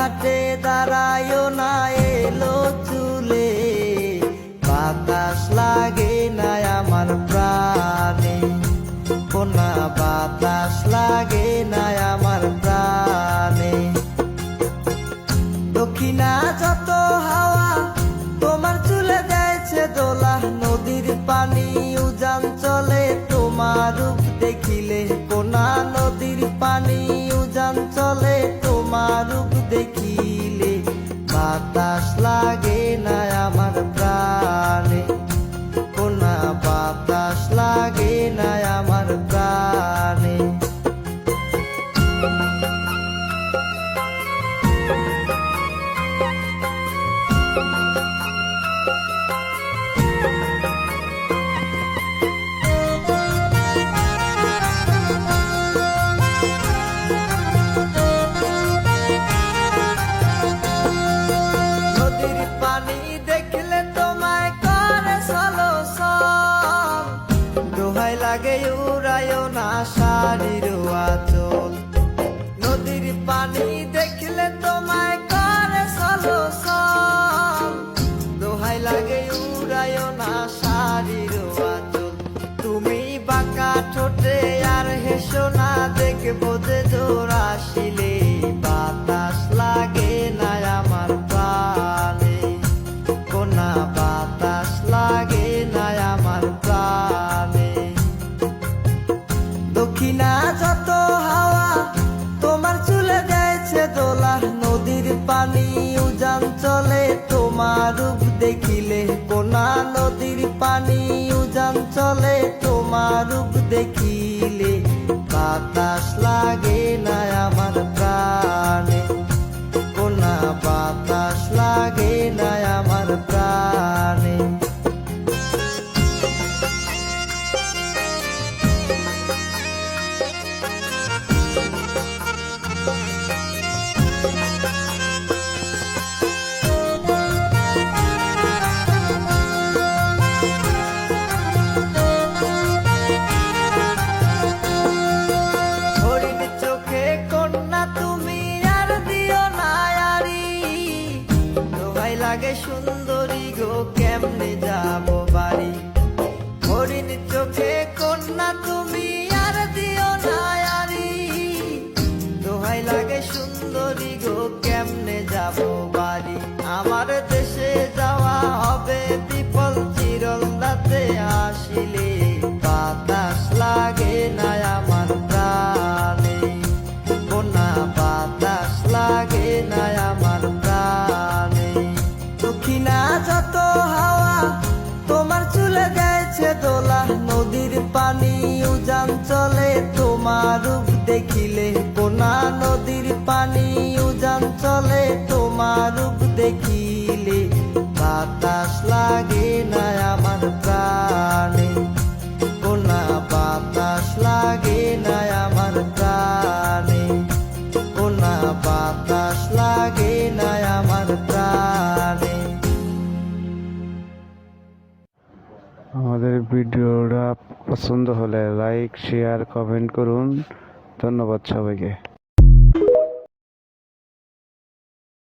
ঘাটে দাঁড়ায়ও না এলো চুলে, বাতাস লাগে না আমার প্রাণে, কোনা বাতাস লাগে না আমার প্রাণে। দক্ষিণা যত হাওয়া তোমার চুলে দেয়ছে দোলা, নদীর পানি উজান চলে তোমার রূপ দেখিলে, কোনা নদীর পানি উজান চলে তোমার রূপ দেখিলে, বাতাস লাগে না আমার প্রাণে, কোনা বাতাস লাগে না আমার প্রাণে। লাগে উড়ায়ও না শাড়ির আঁচল, নদীর পানি দেখলে তোমায় করে ছলছল, দোহাই লাগে উড়ায়ও না শাড়ির আঁচল। তুমি বাঁকা ঠোঁটে আর হেসো না, দেখবো যে জোর আসিলে, বাতাস লাগে না আমার প্রাণে, কোনা বাতাস লাগে না আমার প্রাণে। দক্ষিণা যত হাওয়া তোমার চুলে দেয়ছে দোলা, নদীর পানি উজান চলে তোমার রূপ দেখিলে, কোনা নদীর পানি উজান চলে তোমার রূপ দেখিলে, বাতাস লাগে না আমার প্রাণে, কোনা বাতাস লাগে না আমার প্রাণে। লাগে সুন্দরী গো কেমনে যাব বাড়ি, হরিণ চোখে কন্যা তুমি আর দিও না আরি, দোহাই লাগে সুন্দরী গো কেমনে যাব বাড়ি, আমার দেশে যাওয়া হবে বিফল চিরলদাতে আসিলে, বাতাস লাগে না আমার প্রাণে, কোনা বাতাস লাগে না আমার প্রাণে। দক্ষিণা যত হাওয়া তোমার চুলে দেয়ছে দোলা, নদীর পানি উজান চলে তোমার রূপ দেখিলে, কোনা নদীর পানি উজান চলে তোমার রূপ দেখিলে, বাতাস লাগে না আমার প্রাণে, কোনা বাতাস লাগে না আমার প্রাণে, কোনা বাতাস লাগে না আমার প্রাণে। আমাদের ভিডিওটা পছন্দ হলে লাইক শেয়ার কমেন্ট করুন। ধন্যবাদ সবাইকে।